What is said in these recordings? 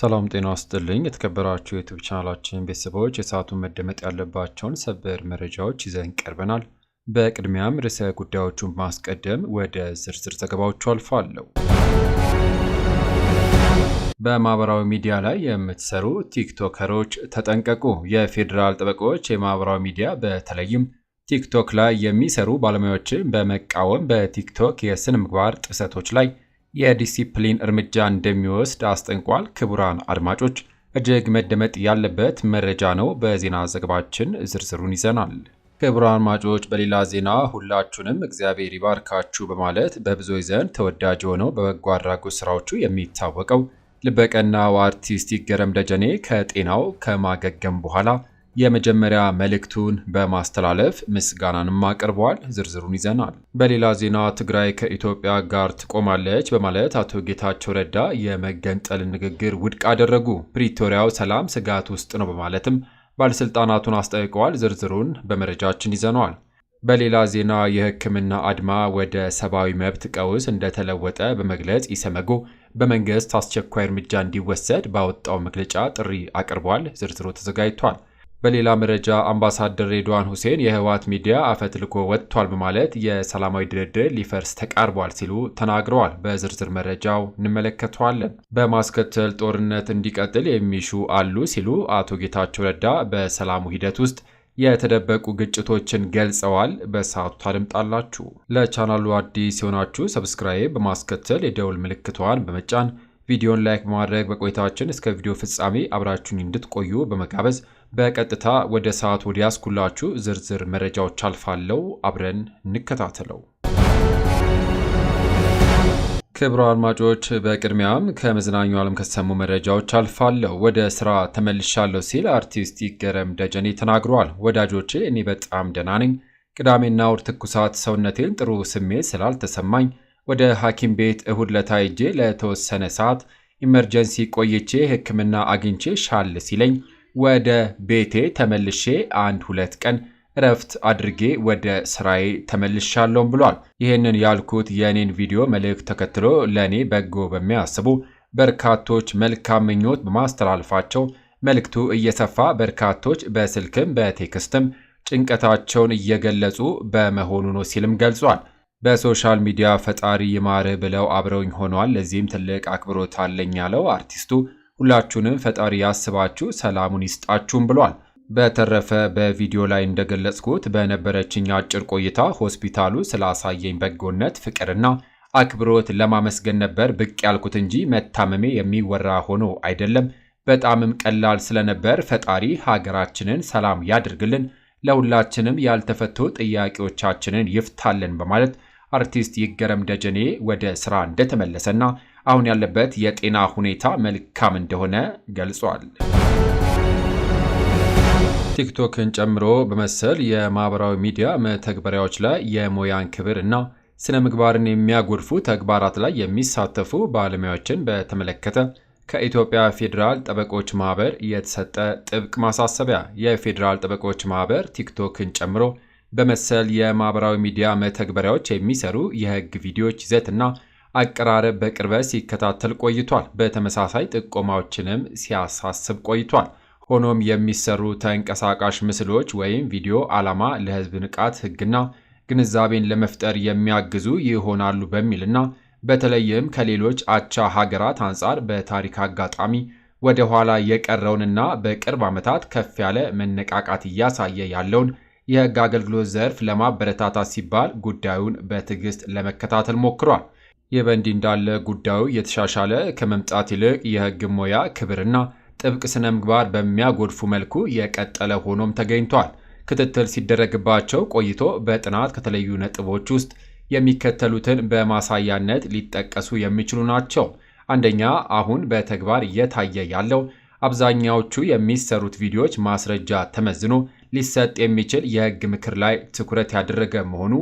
ሰላም ጤና ይስጥልኝ የተከበራችሁ የዩቲዩብ ቻናላችን ቤተሰቦች የሰዓቱን መደመጥ ያለባቸውን ሰበር መረጃዎች ይዘን ቀርበናል። በቅድሚያም ርዕሰ ጉዳዮቹን በማስቀደም ወደ ዝርዝር ዘገባዎቹ አልፋለሁ። በማህበራዊ ሚዲያ ላይ የምትሰሩ ቲክቶከሮች ተጠንቀቁ። የፌዴራል ጠበቆች የማህበራዊ ሚዲያ በተለይም ቲክቶክ ላይ የሚሰሩ ባለሙያዎችን በመቃወም በቲክቶክ የስነ ምግባር ጥሰቶች ላይ የዲሲፕሊን እርምጃ እንደሚወስድ አስጠንቋል። ክቡራን አድማጮች እጅግ መደመጥ ያለበት መረጃ ነው። በዜና ዘገባችን ዝርዝሩን ይዘናል። ክቡራን አድማጮች በሌላ ዜና ሁላችሁንም እግዚአብሔር ይባርካችሁ በማለት በብዙዎች ዘንድ ተወዳጅ ሆነው በበጎ አድራጎት ስራዎቹ የሚታወቀው ልበቀናው አርቲስት ይገረም ደጀኔ ከጤናው ከማገገም በኋላ የመጀመሪያ መልእክቱን በማስተላለፍ ምስጋናንም አቅርበዋል። ዝርዝሩን ይዘናል። በሌላ ዜና ትግራይ ከኢትዮጵያ ጋር ትቆማለች በማለት አቶ ጌታቸው ረዳ የመገንጠል ንግግር ውድቅ አደረጉ። ፕሪቶሪያው ሰላም ስጋት ውስጥ ነው በማለትም ባለስልጣናቱን አስጠንቅቀዋል። ዝርዝሩን በመረጃችን ይዘነዋል። በሌላ ዜና የሕክምና አድማ ወደ ሰብአዊ መብት ቀውስ እንደተለወጠ በመግለጽ ኢሰመጉ በመንግስት አስቸኳይ እርምጃ እንዲወሰድ ባወጣው መግለጫ ጥሪ አቅርቧል። ዝርዝሩ ተዘጋጅቷል። በሌላ መረጃ አምባሳደር ሬድዋን ሁሴን የህወሓት ሚዲያ አፈትልኮ ወጥቷል በማለት የሰላማዊ ድርድር ሊፈርስ ተቃርቧል ሲሉ ተናግረዋል። በዝርዝር መረጃው እንመለከተዋለን። በማስከተል ጦርነት እንዲቀጥል የሚሹ አሉ ሲሉ አቶ ጌታቸው ረዳ በሰላሙ ሂደት ውስጥ የተደበቁ ግጭቶችን ገልጸዋል። በሰዓቱ ታደምጣላችሁ። ለቻናሉ አዲስ የሆናችሁ ሰብስክራይብ በማስከተል የደውል ምልክቷን በመጫን ቪዲዮን ላይክ በማድረግ በቆይታችን እስከ ቪዲዮ ፍጻሜ አብራችሁን እንድትቆዩ በመጋበዝ በቀጥታ ወደ ሰዓት ወደ ያስኩላችሁ ዝርዝር መረጃዎች አልፋለሁ። አብረን እንከታተለው። ክቡራን አድማጮች በቅድሚያም ከመዝናኛው ዓለም ከተሰሙ መረጃዎች አልፋለሁ። ወደ ስራ ተመልሻለሁ ሲል አርቲስት ይገረም ደጀኔ ተናግሯል። ወዳጆቼ እኔ በጣም ደህና ነኝ። ቅዳሜና እሁድ ትኩሳት ሰውነቴን ጥሩ ስሜት ስላልተሰማኝ ወደ ሐኪም ቤት እሁድ ለታ ሄጄ ለተወሰነ ሰዓት ኢመርጀንሲ ቆይቼ ሕክምና አግኝቼ ሻል ሲለኝ ወደ ቤቴ ተመልሼ 1-2 ቀን እረፍት አድርጌ ወደ ስራዬ ተመልሻለሁም ብሏል። ይህንን ያልኩት የኔን ቪዲዮ መልእክት ተከትሎ ለእኔ በጎ በሚያስቡ በርካቶች መልካም ምኞት በማስተላለፋቸው መልእክቱ እየሰፋ በርካቶች በስልክም በቴክስትም ጭንቀታቸውን እየገለጹ በመሆኑ ነው ሲልም ገልጿል። በሶሻል ሚዲያ ፈጣሪ ይማርህ ብለው አብረውኝ ሆነዋል። ለዚህም ትልቅ አክብሮት አለኝ ያለው አርቲስቱ ሁላችሁንም ፈጣሪ ያስባችሁ ሰላሙን ይስጣችሁም ብሏል። በተረፈ በቪዲዮ ላይ እንደገለጽኩት በነበረችኝ አጭር ቆይታ ሆስፒታሉ ስላሳየኝ በጎነት ፍቅርና አክብሮት ለማመስገን ነበር ብቅ ያልኩት እንጂ መታመሜ የሚወራ ሆኖ አይደለም። በጣምም ቀላል ስለነበር ፈጣሪ ሀገራችንን ሰላም ያድርግልን፣ ለሁላችንም ያልተፈቱ ጥያቄዎቻችንን ይፍታልን በማለት አርቲስት ይገረም ደጀኔ ወደ ስራ እንደተመለሰና አሁን ያለበት የጤና ሁኔታ መልካም እንደሆነ ገልጿል። ቲክቶክን ጨምሮ በመሰል የማህበራዊ ሚዲያ መተግበሪያዎች ላይ የሙያን ክብር እና ስነ ምግባርን የሚያጎድፉ ተግባራት ላይ የሚሳተፉ ባለሙያዎችን በተመለከተ ከኢትዮጵያ ፌዴራል ጠበቆች ማህበር የተሰጠ ጥብቅ ማሳሰቢያ። የፌዴራል ጠበቆች ማህበር ቲክቶክን ጨምሮ በመሰል የማህበራዊ ሚዲያ መተግበሪያዎች የሚሰሩ የህግ ቪዲዮዎች ይዘትና አቀራረብ በቅርበት ሲከታተል ቆይቷል። በተመሳሳይ ጥቆማዎችንም ሲያሳስብ ቆይቷል። ሆኖም የሚሰሩ ተንቀሳቃሽ ምስሎች ወይም ቪዲዮ ዓላማ ለህዝብ ንቃት ህግና ግንዛቤን ለመፍጠር የሚያግዙ ይሆናሉ በሚልና በተለይም ከሌሎች አቻ ሀገራት አንጻር በታሪክ አጋጣሚ ወደ ኋላ የቀረውንና በቅርብ ዓመታት ከፍ ያለ መነቃቃት እያሳየ ያለውን የህግ አገልግሎት ዘርፍ ለማበረታታት ሲባል ጉዳዩን በትዕግስት ለመከታተል ሞክሯል። ይህ በእንዲህ እንዳለ ጉዳዩ የተሻሻለ ከመምጣት ይልቅ የህግ ሙያ ክብርና ጥብቅ ስነ ምግባር በሚያጎድፉ መልኩ የቀጠለ ሆኖም ተገኝቷል። ክትትል ሲደረግባቸው ቆይቶ በጥናት ከተለዩ ነጥቦች ውስጥ የሚከተሉትን በማሳያነት ሊጠቀሱ የሚችሉ ናቸው። አንደኛ፣ አሁን በተግባር እየታየ ያለው አብዛኛዎቹ የሚሰሩት ቪዲዮዎች ማስረጃ ተመዝኖ ሊሰጥ የሚችል የህግ ምክር ላይ ትኩረት ያደረገ መሆኑ።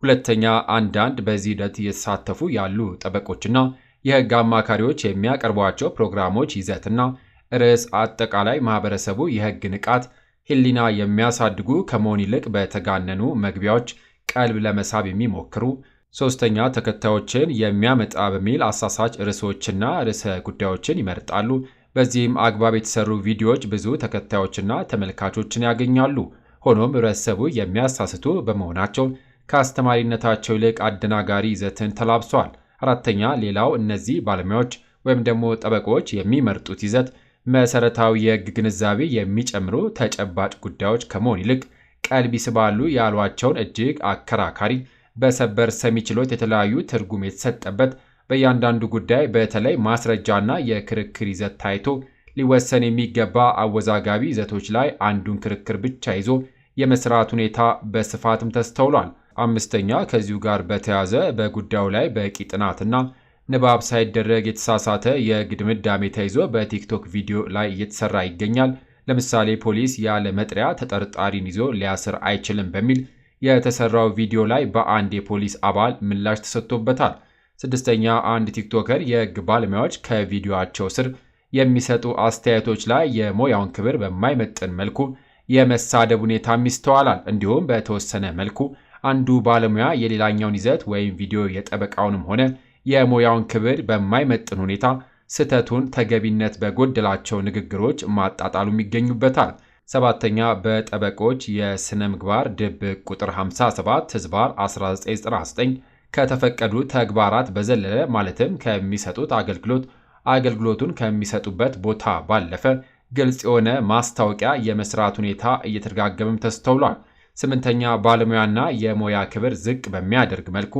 ሁለተኛ፣ አንዳንድ በዚህ ሂደት እየተሳተፉ ያሉ ጠበቆችና የህግ አማካሪዎች የሚያቀርቧቸው ፕሮግራሞች ይዘትና ርዕስ አጠቃላይ ማህበረሰቡ የህግ ንቃት ህሊና የሚያሳድጉ ከመሆን ይልቅ በተጋነኑ መግቢያዎች ቀልብ ለመሳብ የሚሞክሩ ሶስተኛ ተከታዮችን የሚያመጣ በሚል አሳሳች ርዕሶችና ርዕሰ ጉዳዮችን ይመርጣሉ። በዚህም አግባብ የተሰሩ ቪዲዮዎች ብዙ ተከታዮችና ተመልካቾችን ያገኛሉ። ሆኖም ህብረተሰቡ የሚያሳስቱ በመሆናቸው ከአስተማሪነታቸው ይልቅ አደናጋሪ ይዘትን ተላብሰዋል። አራተኛ፣ ሌላው እነዚህ ባለሙያዎች ወይም ደግሞ ጠበቆች የሚመርጡት ይዘት መሰረታዊ የህግ ግንዛቤ የሚጨምሩ ተጨባጭ ጉዳዮች ከመሆን ይልቅ ቀልብ ይስባሉ ያሏቸውን እጅግ አከራካሪ፣ በሰበር ሰሚ ችሎት የተለያዩ ትርጉም የተሰጠበት በእያንዳንዱ ጉዳይ በተለይ ማስረጃና የክርክር ይዘት ታይቶ ሊወሰን የሚገባ አወዛጋቢ ይዘቶች ላይ አንዱን ክርክር ብቻ ይዞ የመስራት ሁኔታ በስፋትም ተስተውሏል። አምስተኛ፣ ከዚሁ ጋር በተያያዘ በጉዳዩ ላይ በቂ ጥናትና ንባብ ሳይደረግ የተሳሳተ የህግ ድምዳሜ ተይዞ በቲክቶክ ቪዲዮ ላይ እየተሰራ ይገኛል። ለምሳሌ ፖሊስ ያለ መጥሪያ ተጠርጣሪን ይዞ ሊያስር አይችልም በሚል የተሰራው ቪዲዮ ላይ በአንድ የፖሊስ አባል ምላሽ ተሰጥቶበታል። ስድስተኛ፣ አንድ ቲክቶከር የህግ ባለሙያዎች ከቪዲዮአቸው ስር የሚሰጡ አስተያየቶች ላይ የሙያውን ክብር በማይመጥን መልኩ የመሳደብ ሁኔታም ይስተዋላል። እንዲሁም በተወሰነ መልኩ አንዱ ባለሙያ የሌላኛውን ይዘት ወይም ቪዲዮ የጠበቃውንም ሆነ የሙያውን ክብር በማይመጥን ሁኔታ ስህተቱን ተገቢነት በጎደላቸው ንግግሮች ማጣጣሉም ይገኙበታል። ሰባተኛ፣ በጠበቆች የሥነ ምግባር ድብቅ ቁጥር 57/1999 ከተፈቀዱ ተግባራት በዘለለ ማለትም ከሚሰጡት አገልግሎቱን ከሚሰጡበት ቦታ ባለፈ ግልጽ የሆነ ማስታወቂያ የመስራት ሁኔታ እየተደጋገመም ተስተውሏል። ስምንተኛ፣ ባለሙያና የሙያ ክብር ዝቅ በሚያደርግ መልኩ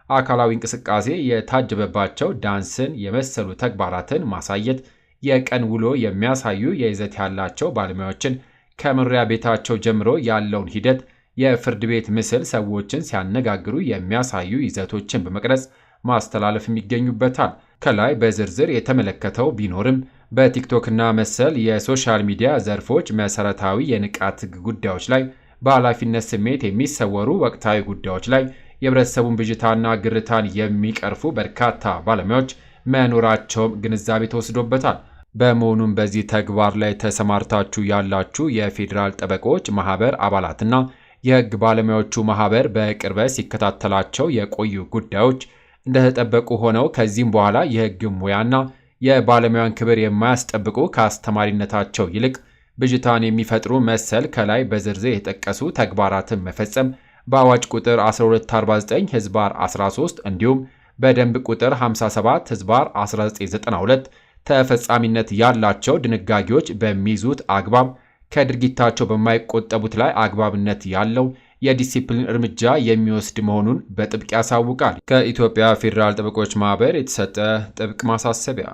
አካላዊ እንቅስቃሴ የታጀበባቸው ዳንስን የመሰሉ ተግባራትን ማሳየት፣ የቀን ውሎ የሚያሳዩ የይዘት ያላቸው ባለሙያዎችን ከመኖሪያ ቤታቸው ጀምሮ ያለውን ሂደት የፍርድ ቤት ምስል ሰዎችን ሲያነጋግሩ የሚያሳዩ ይዘቶችን በመቅረጽ ማስተላለፍም ይገኙበታል። ከላይ በዝርዝር የተመለከተው ቢኖርም በቲክቶክና መሰል የሶሻል ሚዲያ ዘርፎች መሰረታዊ የንቃት ጉዳዮች ላይ በኃላፊነት ስሜት የሚሰወሩ ወቅታዊ ጉዳዮች ላይ የህብረተሰቡን ብዥታና ግርታን የሚቀርፉ በርካታ ባለሙያዎች መኖራቸውም ግንዛቤ ተወስዶበታል። በመሆኑም በዚህ ተግባር ላይ ተሰማርታችሁ ያላችሁ የፌዴራል ጠበቆች ማህበር አባላትና የህግ ባለሙያዎቹ ማህበር በቅርበት ሲከታተላቸው የቆዩ ጉዳዮች እንደተጠበቁ ሆነው ከዚህም በኋላ የህግ ሙያና የባለሙያን ክብር የማያስጠብቁ ከአስተማሪነታቸው ይልቅ ብዥታን የሚፈጥሩ መሰል ከላይ በዝርዝር የተጠቀሱ ተግባራትን መፈጸም በአዋጅ ቁጥር 1249/13 እንዲሁም በደንብ ቁጥር 57/1992 ተፈጻሚነት ያላቸው ድንጋጌዎች በሚይዙት አግባብ ከድርጊታቸው በማይቆጠቡት ላይ አግባብነት ያለው የዲሲፕሊን እርምጃ የሚወስድ መሆኑን በጥብቅ ያሳውቃል። ከኢትዮጵያ ፌዴራል ጠበቆች ማህበር የተሰጠ ጥብቅ ማሳሰቢያ።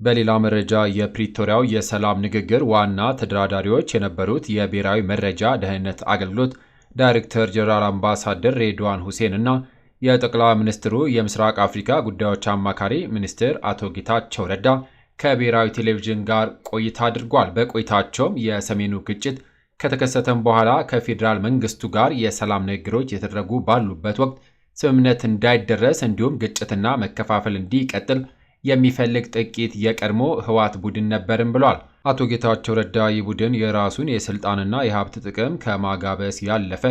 በሌላ መረጃ የፕሪቶሪያው የሰላም ንግግር ዋና ተደራዳሪዎች የነበሩት የብሔራዊ መረጃ ደህንነት አገልግሎት ዳይሬክተር ጀነራል አምባሳደር ሬድዋን ሁሴን እና የጠቅላይ ሚኒስትሩ የምስራቅ አፍሪካ ጉዳዮች አማካሪ ሚኒስትር አቶ ጌታቸው ረዳ ከብሔራዊ ቴሌቪዥን ጋር ቆይታ አድርጓል። በቆይታቸውም የሰሜኑ ግጭት ከተከሰተም በኋላ ከፌዴራል መንግስቱ ጋር የሰላም ንግግሮች የተደረጉ ባሉበት ወቅት ስምምነት እንዳይደረስ እንዲሁም ግጭትና መከፋፈል እንዲቀጥል የሚፈልግ ጥቂት የቀድሞ ህወሓት ቡድን ነበርም ብሏል። አቶ ጌታቸው ረዳ ይህ ቡድን የራሱን የስልጣንና የሀብት ጥቅም ከማጋበስ ያለፈ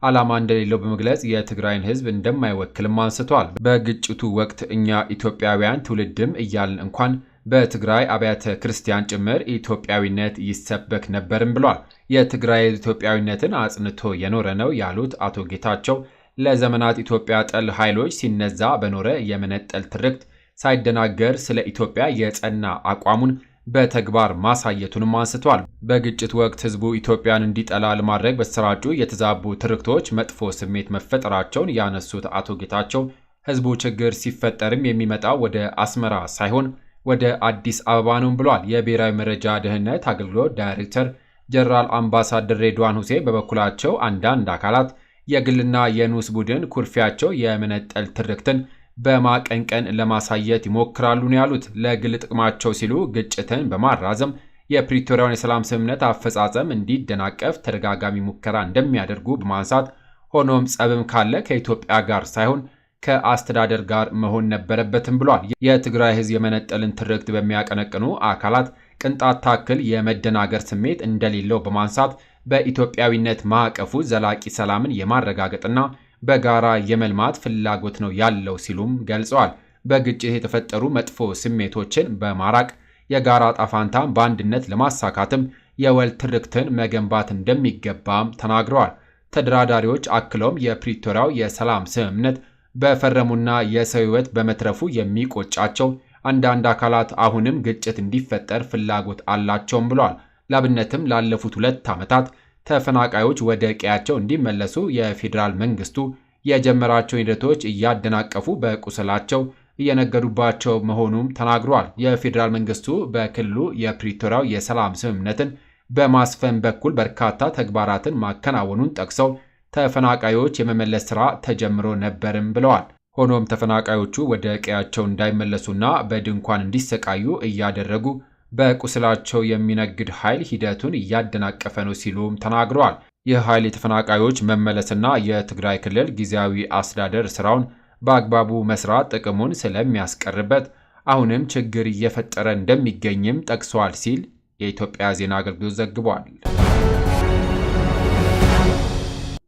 ዓላማ እንደሌለው በመግለጽ የትግራይን ህዝብ እንደማይወክልም አንስቷል። በግጭቱ ወቅት እኛ ኢትዮጵያውያን ትውልድም እያልን እንኳን በትግራይ አብያተ ክርስቲያን ጭምር ኢትዮጵያዊነት ይሰበክ ነበርም ብሏል። የትግራይ ኢትዮጵያዊነትን አጽንቶ የኖረ ነው ያሉት አቶ ጌታቸው ለዘመናት ኢትዮጵያ ጠል ኃይሎች ሲነዛ በኖረ የመነጠል ትርክት ሳይደናገር ስለ ኢትዮጵያ የጸና አቋሙን በተግባር ማሳየቱንም አንስቷል። በግጭት ወቅት ህዝቡ ኢትዮጵያን እንዲጠላ ለማድረግ በተሰራጩ የተዛቡ ትርክቶች መጥፎ ስሜት መፈጠራቸውን ያነሱት አቶ ጌታቸው ህዝቡ ችግር ሲፈጠርም የሚመጣው ወደ አስመራ ሳይሆን ወደ አዲስ አበባ ነው ብሏል። የብሔራዊ መረጃ ደህንነት አገልግሎት ዳይሬክተር ጀነራል አምባሳደር ሬድዋን ሁሴን በበኩላቸው አንዳንድ አካላት የግልና የንዑስ ቡድን ኩርፊያቸው የመነጠል ትርክትን በማቀንቀን ለማሳየት ይሞክራሉ ነው ያሉት። ለግል ጥቅማቸው ሲሉ ግጭትን በማራዘም የፕሪቶሪያውን የሰላም ስምምነት አፈጻጸም እንዲደናቀፍ ተደጋጋሚ ሙከራ እንደሚያደርጉ በማንሳት ሆኖም ጸብም ካለ ከኢትዮጵያ ጋር ሳይሆን ከአስተዳደር ጋር መሆን ነበረበትም ብሏል። የትግራይ ህዝብ የመነጠልን ትርክት በሚያቀነቅኑ አካላት ቅንጣት ታክል የመደናገር ስሜት እንደሌለው በማንሳት በኢትዮጵያዊነት ማዕቀፉ ዘላቂ ሰላምን የማረጋገጥና በጋራ የመልማት ፍላጎት ነው ያለው ሲሉም ገልጸዋል። በግጭት የተፈጠሩ መጥፎ ስሜቶችን በማራቅ የጋራ ጣፋንታን በአንድነት ለማሳካትም የወል ትርክትን መገንባት እንደሚገባም ተናግረዋል። ተደራዳሪዎች አክለውም የፕሪቶሪያው የሰላም ስምምነት በፈረሙና የሰው ሕይወት በመትረፉ የሚቆጫቸው አንዳንድ አካላት አሁንም ግጭት እንዲፈጠር ፍላጎት አላቸውም ብለዋል። ላብነትም ላለፉት 2 ዓመታት ተፈናቃዮች ወደ ቀያቸው እንዲመለሱ የፌዴራል መንግስቱ የጀመራቸው ሂደቶች እያደናቀፉ በቁስላቸው እየነገዱባቸው መሆኑም ተናግሯል። የፌዴራል መንግስቱ በክልሉ የፕሪቶሪያው የሰላም ስምምነትን በማስፈን በኩል በርካታ ተግባራትን ማከናወኑን ጠቅሰው ተፈናቃዮች የመመለስ ሥራ ተጀምሮ ነበርም ብለዋል። ሆኖም ተፈናቃዮቹ ወደ ቀያቸው እንዳይመለሱና በድንኳን እንዲሰቃዩ እያደረጉ በቁስላቸው የሚነግድ ኃይል ሂደቱን እያደናቀፈ ነው ሲሉም ተናግረዋል። ይህ ኃይል የተፈናቃዮች መመለስና የትግራይ ክልል ጊዜያዊ አስተዳደር ሥራውን በአግባቡ መስራት ጥቅሙን ስለሚያስቀርበት አሁንም ችግር እየፈጠረ እንደሚገኝም ጠቅሷል ሲል የኢትዮጵያ ዜና አገልግሎት ዘግቧል።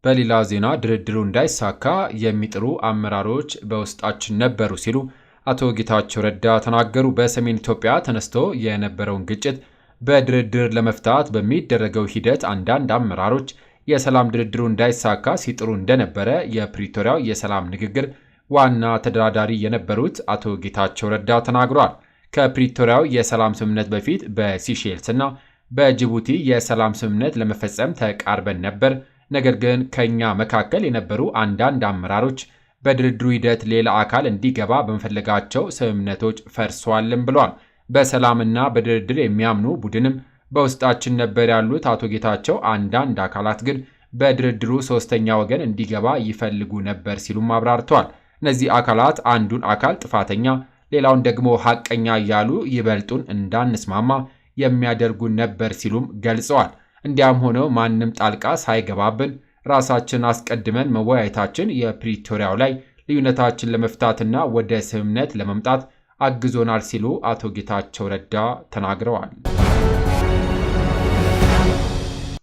በሌላ ዜና ድርድሩ እንዳይሳካ የሚጥሩ አመራሮች በውስጣችን ነበሩ ሲሉ አቶ ጌታቸው ረዳ ተናገሩ። በሰሜን ኢትዮጵያ ተነስቶ የነበረውን ግጭት በድርድር ለመፍታት በሚደረገው ሂደት አንዳንድ አመራሮች የሰላም ድርድሩ እንዳይሳካ ሲጥሩ እንደነበረ የፕሪቶሪያው የሰላም ንግግር ዋና ተደራዳሪ የነበሩት አቶ ጌታቸው ረዳ ተናግረዋል። ከፕሪቶሪያው የሰላም ስምምነት በፊት በሲሼልስ እና በጅቡቲ የሰላም ስምምነት ለመፈጸም ተቃርበን ነበር። ነገር ግን ከኛ መካከል የነበሩ አንዳንድ አመራሮች በድርድሩ ሂደት ሌላ አካል እንዲገባ በመፈለጋቸው ስምምነቶች ፈርሰዋልም ብለዋል። በሰላምና በድርድር የሚያምኑ ቡድንም በውስጣችን ነበር ያሉት አቶ ጌታቸው አንዳንድ አካላት ግን በድርድሩ ሶስተኛ ወገን እንዲገባ ይፈልጉ ነበር ሲሉም አብራርተዋል። እነዚህ አካላት አንዱን አካል ጥፋተኛ ሌላውን ደግሞ ሐቀኛ እያሉ ይበልጡን እንዳንስማማ የሚያደርጉን ነበር ሲሉም ገልጸዋል። እንዲያም ሆነው ማንም ጣልቃ ሳይገባብን ራሳችን አስቀድመን መወያየታችን የፕሪቶሪያው ላይ ልዩነታችን ለመፍታትና ወደ ስምምነት ለመምጣት አግዞናል ሲሉ አቶ ጌታቸው ረዳ ተናግረዋል።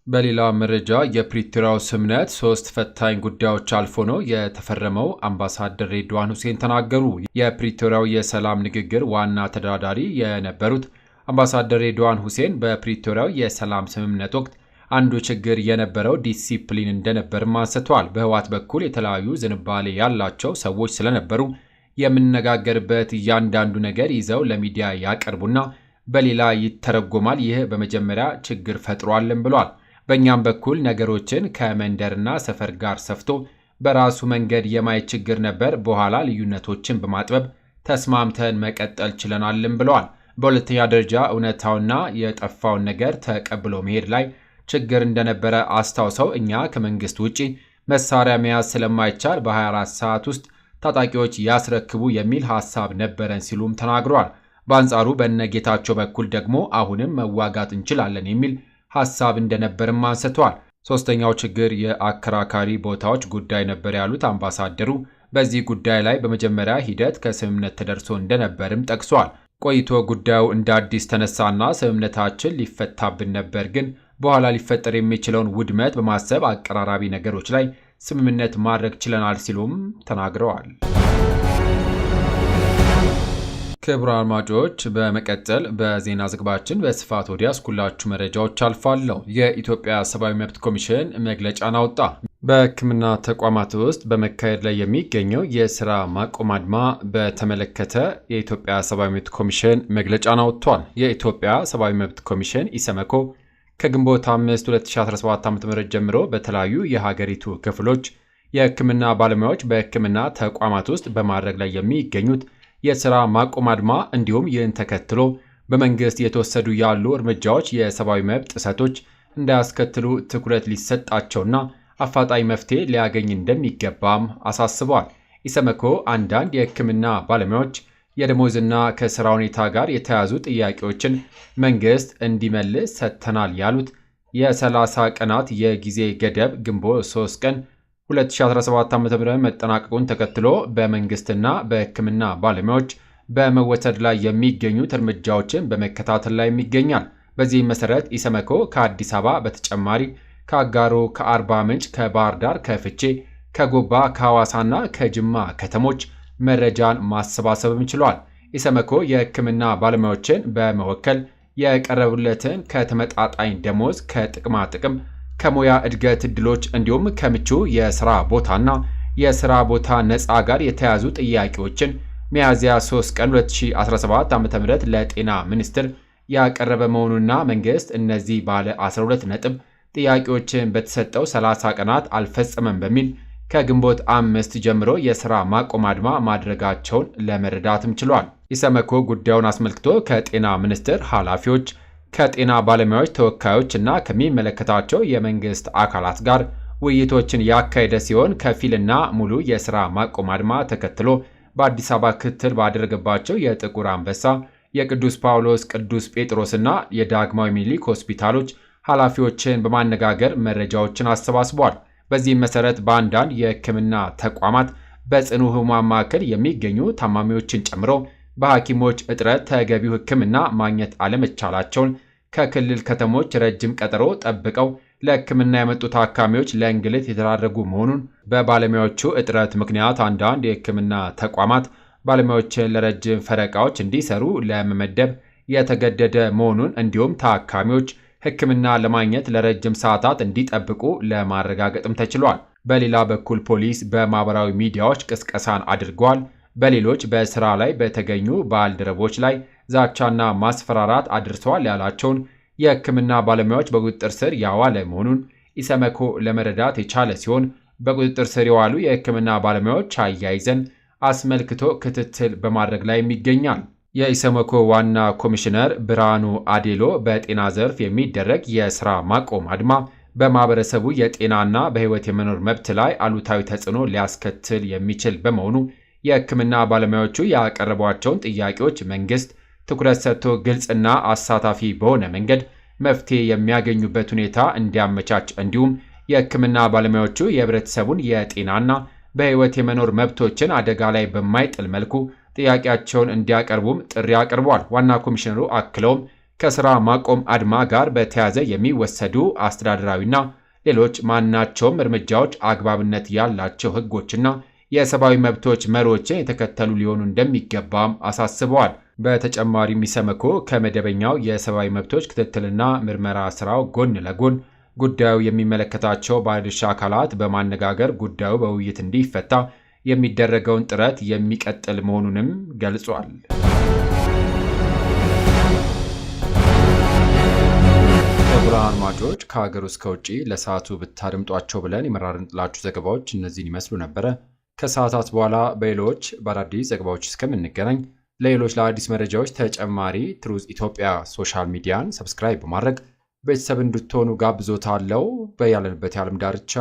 በሌላ መረጃ የፕሪቶሪያው ስምምነት 3 ፈታኝ ጉዳዮች አልፎ ነው የተፈረመው አምባሳደር ሬድዋን ሁሴን ተናገሩ። የፕሪቶሪያው የሰላም ንግግር ዋና ተደራዳሪ የነበሩት አምባሳደር ሬድዋን ሁሴን በፕሪቶሪያው የሰላም ስምምነት ወቅት አንዱ ችግር የነበረው ዲሲፕሊን እንደነበርም አንስተዋል። በህወሓት በኩል የተለያዩ ዝንባሌ ያላቸው ሰዎች ስለነበሩ የምንነጋገርበት እያንዳንዱ ነገር ይዘው ለሚዲያ ያቀርቡና በሌላ ይተረጎማል። ይህ በመጀመሪያ ችግር ፈጥሯልም ብሏል። በእኛም በኩል ነገሮችን ከመንደርና ሰፈር ጋር ሰፍቶ በራሱ መንገድ የማየት ችግር ነበር። በኋላ ልዩነቶችን በማጥበብ ተስማምተን መቀጠል ችለናልም ብለዋል። በሁለተኛ ደረጃ እውነታውና የጠፋውን ነገር ተቀብሎ መሄድ ላይ ችግር እንደነበረ አስታውሰው እኛ ከመንግስት ውጪ መሳሪያ መያዝ ስለማይቻል በ24 ሰዓት ውስጥ ታጣቂዎች ያስረክቡ የሚል ሐሳብ ነበረን ሲሉም ተናግረዋል። በአንጻሩ በነጌታቸው በኩል ደግሞ አሁንም መዋጋት እንችላለን የሚል ሐሳብ እንደነበርም አንስተዋል። ሶስተኛው ችግር የአከራካሪ ቦታዎች ጉዳይ ነበር ያሉት አምባሳደሩ በዚህ ጉዳይ ላይ በመጀመሪያ ሂደት ከስምምነት ተደርሶ እንደነበርም ጠቅሷል። ቆይቶ ጉዳዩ እንደ አዲስ ተነሳና ስምምነታችን ሊፈታብን ነበር፣ ግን በኋላ ሊፈጠር የሚችለውን ውድመት በማሰብ አቀራራቢ ነገሮች ላይ ስምምነት ማድረግ ችለናል ሲሉም ተናግረዋል። ክቡራን አድማጮች፣ በመቀጠል በዜና ዘገባችን በስፋት ወደ ያስኩላችሁ መረጃዎች አልፋለሁ። የኢትዮጵያ ሰብአዊ መብት ኮሚሽን መግለጫን አወጣ። በሕክምና ተቋማት ውስጥ በመካሄድ ላይ የሚገኘው የሥራ ማቆም አድማ በተመለከተ የኢትዮጵያ ሰብአዊ መብት ኮሚሽን መግለጫን አወጥቷል። የኢትዮጵያ ሰብአዊ መብት ኮሚሽን ኢሰመኮ ከግንቦት 5 2017 ዓ.ም ጀምሮ በተለያዩ የሀገሪቱ ክፍሎች የሕክምና ባለሙያዎች በሕክምና ተቋማት ውስጥ በማድረግ ላይ የሚገኙት የሥራ ማቆም አድማ እንዲሁም ይህን ተከትሎ በመንግስት የተወሰዱ ያሉ እርምጃዎች የሰብአዊ መብት ጥሰቶች እንዳያስከትሉ ትኩረት ሊሰጣቸውና አፋጣኝ መፍትሄ ሊያገኝ እንደሚገባም አሳስበዋል። ኢሰመኮ አንዳንድ የሕክምና ባለሙያዎች የደሞዝና ከሥራ ሁኔታ ጋር የተያዙ ጥያቄዎችን መንግስት እንዲመልስ ሰጥተናል ያሉት የ30 ቀናት የጊዜ ገደብ ግንቦት 3 ቀን 2017 ዓ.ም መጠናቀቁን ተከትሎ በመንግስትና በሕክምና ባለሙያዎች በመወሰድ ላይ የሚገኙት እርምጃዎችን በመከታተል ላይ ይገኛል። በዚህም መሰረት ኢሰመኮ ከአዲስ አበባ በተጨማሪ ከአጋሮ፣ ከአርባ ምንጭ፣ ከባህር ዳር፣ ከፍቼ፣ ከጎባ፣ ከሐዋሳና ከጅማ ከተሞች መረጃን ማሰባሰብም ችሏል። ኢሰመኮ የሕክምና ባለሙያዎችን በመወከል የቀረቡለትን ከተመጣጣኝ ደሞዝ፣ ከጥቅማ ጥቅም፣ ከሙያ እድገት እድሎች እንዲሁም ከምቹ የሥራ ቦታና የሥራ ቦታ ነፃ ጋር የተያዙ ጥያቄዎችን ሚያዝያ 3 ቀን 2017 ዓ.ም ለጤና ሚኒስቴር ያቀረበ መሆኑና መንግስት እነዚህ ባለ 12 ነጥብ ጥያቄዎችን በተሰጠው 30 ቀናት አልፈጸመም በሚል ከግንቦት 5 ጀምሮ የሥራ ማቆም አድማ ማድረጋቸውን ለመረዳትም ችሏል። ኢሰመኮ ጉዳዩን አስመልክቶ ከጤና ሚኒስቴር ኃላፊዎች፣ ከጤና ባለሙያዎች ተወካዮች እና ከሚመለከታቸው የመንግስት አካላት ጋር ውይይቶችን ያካሄደ ሲሆን ከፊልና ሙሉ የሥራ ማቆም አድማ ተከትሎ በአዲስ አበባ ክትትል ባደረገባቸው የጥቁር አንበሳ፣ የቅዱስ ጳውሎስ፣ ቅዱስ ጴጥሮስና የዳግማዊ ምኒልክ ሆስፒታሎች ኃላፊዎችን በማነጋገር መረጃዎችን አሰባስቧል። በዚህም መሰረት በአንዳንድ የሕክምና ተቋማት በጽኑ ሕሙማን ማዕከል የሚገኙ ታማሚዎችን ጨምሮ በሐኪሞች እጥረት ተገቢው ሕክምና ማግኘት አለመቻላቸውን፣ ከክልል ከተሞች ረጅም ቀጠሮ ጠብቀው ለሕክምና የመጡ ታካሚዎች ለእንግልት የተዳረጉ መሆኑን፣ በባለሙያዎቹ እጥረት ምክንያት አንዳንድ የሕክምና ተቋማት ባለሙያዎችን ለረጅም ፈረቃዎች እንዲሰሩ ለመመደብ የተገደደ መሆኑን እንዲሁም ታካሚዎች ሕክምና ለማግኘት ለረጅም ሰዓታት እንዲጠብቁ ለማረጋገጥም ተችሏል። በሌላ በኩል ፖሊስ በማህበራዊ ሚዲያዎች ቅስቀሳን አድርጓል። በሌሎች በስራ ላይ በተገኙ ባልደረቦች ላይ ዛቻና ማስፈራራት አድርሰዋል ያላቸውን የሕክምና ባለሙያዎች በቁጥጥር ስር ያዋለ መሆኑን ኢሰመኮ ለመረዳት የቻለ ሲሆን በቁጥጥር ስር የዋሉ የሕክምና ባለሙያዎች አያይዘን አስመልክቶ ክትትል በማድረግ ላይ ይገኛል። የኢሰመኮ ዋና ኮሚሽነር ብርሃኑ አዴሎ በጤና ዘርፍ የሚደረግ የሥራ ማቆም አድማ በማህበረሰቡ የጤናና በሕይወት የመኖር መብት ላይ አሉታዊ ተጽዕኖ ሊያስከትል የሚችል በመሆኑ የሕክምና ባለሙያዎቹ ያቀረቧቸውን ጥያቄዎች መንግስት ትኩረት ሰጥቶ ግልጽና አሳታፊ በሆነ መንገድ መፍትሄ የሚያገኙበት ሁኔታ እንዲያመቻች እንዲሁም የሕክምና ባለሙያዎቹ የህብረተሰቡን የጤናና በሕይወት የመኖር መብቶችን አደጋ ላይ በማይጥል መልኩ ጥያቄያቸውን እንዲያቀርቡም ጥሪ አቅርቧል። ዋና ኮሚሽነሩ አክለውም ከሥራ ማቆም አድማ ጋር በተያያዘ የሚወሰዱ አስተዳደራዊና ሌሎች ማናቸውም እርምጃዎች አግባብነት ያላቸው ሕጎችና የሰብአዊ መብቶች መርሆችን የተከተሉ ሊሆኑ እንደሚገባም አሳስበዋል። በተጨማሪም ኢሰመኮ ከመደበኛው የሰብአዊ መብቶች ክትትልና ምርመራ ስራው ጎን ለጎን ጉዳዩ የሚመለከታቸው ባለድርሻ አካላት በማነጋገር ጉዳዩ በውይይት እንዲፈታ የሚደረገውን ጥረት የሚቀጥል መሆኑንም ገልጿል። ክቡራን አድማጮች ከሀገር ውስጥ ከውጭ ለሰዓቱ ብታደምጧቸው ብለን የመራርንላችሁ ዘገባዎች እነዚህን ይመስሉ ነበረ። ከሰዓታት በኋላ በሌሎች በአዳዲስ ዘገባዎች እስከምንገናኝ ለሌሎች ለአዲስ መረጃዎች ተጨማሪ ትሩዝ ኢትዮጵያ ሶሻል ሚዲያን ሰብስክራይብ በማድረግ ቤተሰብ እንድትሆኑ ጋብዞታለሁ። በያለንበት የዓለም ዳርቻ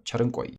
ቸር እንቆይ።